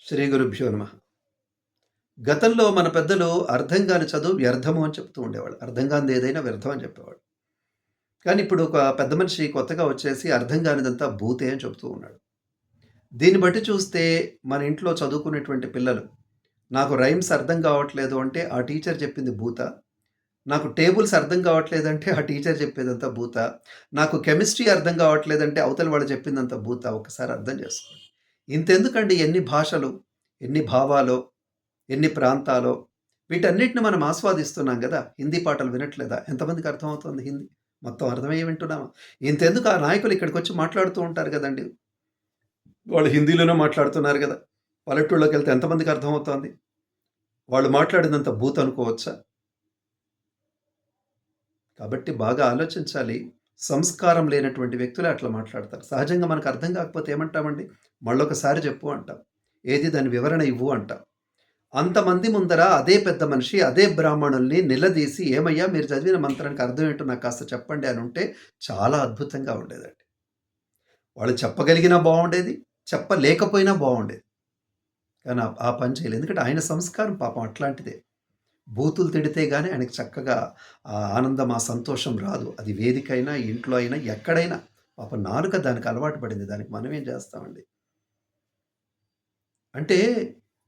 శ్రీ గురుభ్యో నమః. గతంలో మన పెద్దలు అర్థం కాని చదువు వ్యర్థము అని చెప్తూ ఉండేవాళ్ళు. అర్థం కానిది ఏదైనా వ్యర్థం అని చెప్పేవాళ్ళు. కానీ ఇప్పుడు ఒక పెద్ద మనిషి కొత్తగా వచ్చేసి అర్థం కానిదంతా భూతే అని చెప్తూ ఉన్నాడు. దీన్ని బట్టి చూస్తే మన ఇంట్లో చదువుకునేటువంటి పిల్లలు, నాకు రైమ్స్ అర్థం కావట్లేదు అంటే ఆ టీచర్ చెప్పింది భూత. నాకు టేబుల్స్ అర్థం కావట్లేదంటే ఆ టీచర్ చెప్పేదంతా భూత. నాకు కెమిస్ట్రీ అర్థం కావట్లేదంటే అవతల వాళ్ళు చెప్పిందంతా భూత. ఒక్కసారి అర్థం చేసుకోండి. ఇంతెందుకండి ఎన్ని భాషలు, ఎన్ని భావాలో, ఎన్ని ప్రాంతాలో వీటన్నిటిని మనం ఆస్వాదిస్తున్నాం గదా! హిందీ పాటలు వినట్లేదా? ఎంతమందికి అర్థమవుతుంది హిందీ? మొత్తం అర్థమయ్యే వింటున్నామా? ఇంతెందుకు ఆ నాయకులు ఇక్కడికొచ్చి మాట్లాడుతూ ఉంటారు గదండీ! వాళ్ళు హిందీలోనే మాట్లాడుతున్నారు గదా! పల్లెటూళ్ళకెళ్తే ఎంతమందికి అర్థమవుతోంది? వాళ్ళు మాట్లాడినంత బూత్ అనుకోవచ్చా? కాబట్టి బాగా ఆలోచించాలి. సంస్కారం లేనటువంటి వ్యక్తులే అట్లా మాట్లాడతారు. సహజంగా మనకు అర్థం కాకపోతే ఏమంటామండి? మళ్ళొకసారి చెప్పు అంటాం. ఏది దాని వివరణ ఇవ్వు అంటాం. అంతమంది ముందర అదే పెద్ద మనిషి, అదే బ్రాహ్మణుల్ని నిలదీసి, "ఏమయ్యా మీరు చదివిన మంత్రానికి అర్థం ఏంటో నాకు కాస్త చెప్పండి" అనుంటే చాలా అద్భుతంగా ఉండేదండి. వాళ్ళు చెప్పగలిగినా బావుండేది, చెప్పలేకపోయినా బావుండేది. కానీ ఆ పని చేయలేదు. ఎందుకంటే ఆయన సంస్కారం పాపం అట్లాంటిదే. బూతులు తిడితే గాని ఆయనకి చక్కగా ఆ ఆనందం, ఆ సంతోషం రాదు. అది వేదికైనా, ఇంట్లో అయినా, ఎక్కడైనా. పాపం నాలుక దానికి అలవాటు పడింది. దానికి మనమేం చేస్తామండి? అంటే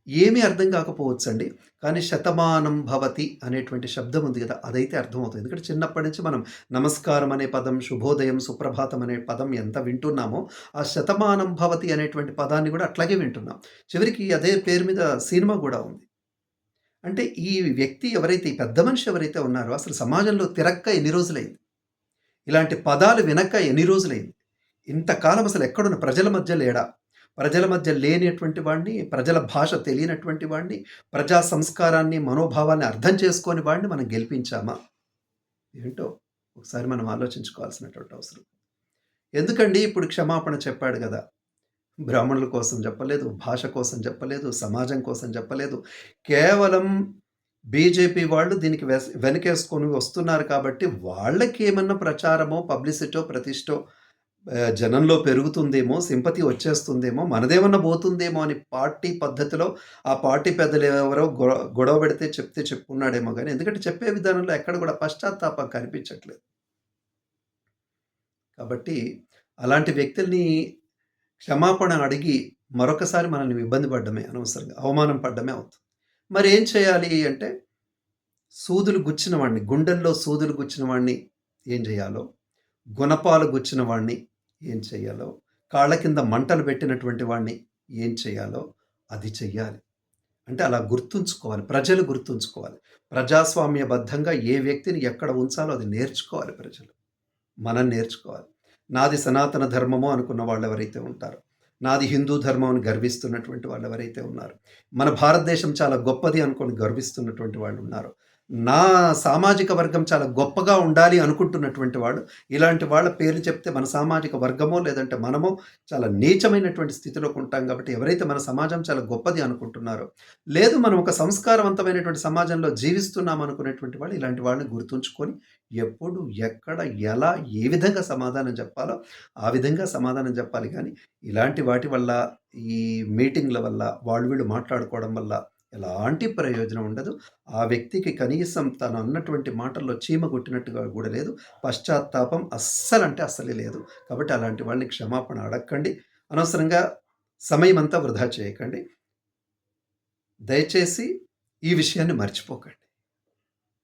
ఏమీ అర్థం కాకపోవచ్చండి. కానీ శతమానం భవతి అనేటువంటి శబ్దం ఉంది గదా! అదైతే అర్థమవుతుంది. ఎందుకంటే చిన్నప్పటి నుంచి మనం నమస్కారం అనే పదం, శుభోదయం, సుప్రభాతం అనే పదం ఎంత వింటున్నామో, ఆ శతమానం భవతి అనేటువంటి పదాన్ని గూడా అట్లాగే వింటున్నాం. చివరికి అదే పేరు మీద సినిమా గూడా ఉంది. అంటే ఈ వ్యక్తి ఎవరైతే ఈ పెద్ద మనిషి ఎవరైతే ఉన్నారో అసలు సమాజంలో తిరక్క ఎన్ని రోజులైంది? ఇలాంటి పదాలు వినక ఎన్ని రోజులైంది? ఇంతకాలం అసలు ఎక్కడున్న ప్రజల మధ్య లేడా? ప్రజల మధ్య లేనటువంటి వాడిని, ప్రజల భాష తెలియనటువంటి వాడిని, ప్రజా సంస్కారాన్ని, మనోభావాన్ని అర్థం చేసుకోని వాడిని మనం గెలిపించామా? ఏంటో ఒకసారి మనం ఆలోచించుకోవాల్సినటువంటి అవసరం. ఎందుకండి ఇప్పుడు క్షమాపణ చెప్పాడు గదా! బ్రాహ్మణుల కోసం చెప్పలేదు, భాష కోసం చెప్పలేదు, సమాజం కోసం చెప్పలేదు. కేవలం బీజేపీ వాళ్ళు దీనికి వెనకేసుకొని వస్తున్నారు కాబట్టి వాళ్ళకేమన్నా ప్రచారమో, పబ్లిసిటో, ప్రతిష్టో జనంలో పెరుగుతుందేమో, సింపతి వచ్చేస్తుందేమో, మనదేమన్నా పోతుందేమో అని పార్టీ పద్ధతిలో ఆ పార్టీ పెద్దలు ఎవరో గొడవ పెడితే చెప్తే చెప్పుకున్నాడేమో గానీ, ఎందుకంటే చెప్పే విధానంలో ఎక్కడ కూడా పశ్చాత్తాపం కనిపించట్లేదు. కాబట్టి అలాంటి వ్యక్తుల్ని క్షమాపణ అడిగి మరొకసారి మనల్ని ఇబ్బంది పడ్డమే అనవసరంగా. అవమానం పడ్డమే అవుతుంది. మరేం చేయాలి అంటే, సూదులు గుచ్చిన వాడిని, గుండెల్లో సూదులు గుచ్చిన వాడిని ఏం జేయాలో, గుణపాలు గుచ్చిన వాడిని ఏం చెయ్యాలో, కాళ్ళ కింద మంటలు పెట్టినటువంటి వాడిని ఏం చేయాలో అది చెయ్యాలి. అంటే అలా గుర్తుంచుకోవాలి. ప్రజలు గుర్తుంచుకోవాలి. ప్రజాస్వామ్యబద్ధంగా ఏ వ్యక్తిని ఎక్కడ ఉంచాలో అది నేర్చుకోవాలి ప్రజలు. మనం నేర్చుకోవాలి. నాది సనాతన ధర్మము అనుకున్న వాళ్ళెవరైతే ఉంటారో, నాది హిందూ ధర్మం అని గర్విస్తున్నటువంటి వాళ్ళెవరైతే ఉన్నారో, మన భారతదేశం చాలా గొప్పది అనుకోని గర్విస్తున్నటువంటి వాళ్ళున్నారో, నా సామాజిక వర్గం చాలా గొప్పగా ఉండాలి అనుకుంటున్నటువంటి వాళ్ళు, ఇలాంటి వాళ్ళ పేర్లు చెప్తే మన సామాజిక వర్గమో, లేదంటే మనమో చాలా నీచమైనటువంటి స్థితిలోకి ఉంటాం కాబట్టి, ఎవరైతే మన సమాజం చాలా గొప్పది అనుకుంటున్నారో, లేదు మనం ఒక సంస్కారవంతమైనటువంటి సమాజంలో జీవిస్తున్నాం అనుకునేటువంటి వాళ్ళు, ఇలాంటి వాళ్ళని గుర్తుంచుకొని ఎప్పుడు, ఎక్కడ, ఎలా, ఏ విధంగా సమాధానం చెప్పాలో, ఆ విధంగా సమాధానం చెప్పాలి గానీ, ఇలాంటి వాటి వల్ల, ఈ మీటింగ్‌ల వల్ల, వాళ్ళు వీళ్ళు మాట్లాడుకోవడం వల్ల ఎలాంటి ప్రయోజనం ఉండదు. ఆ వ్యక్తికి కనీసం తను అన్నటువంటి మాటల్లో చీమ కుట్టినట్టుగా గూడా లేదు. పశ్చాత్తాపం అస్సలంటే అస్సలే లేదు. కాబట్టి అలాంటి వాళ్ళని క్షమాపణ అడక్కండి. అనవసరంగా సమయమంతా వృధా చేయకండి. దయచేసి ఈ విషయాన్ని మర్చిపోకండి.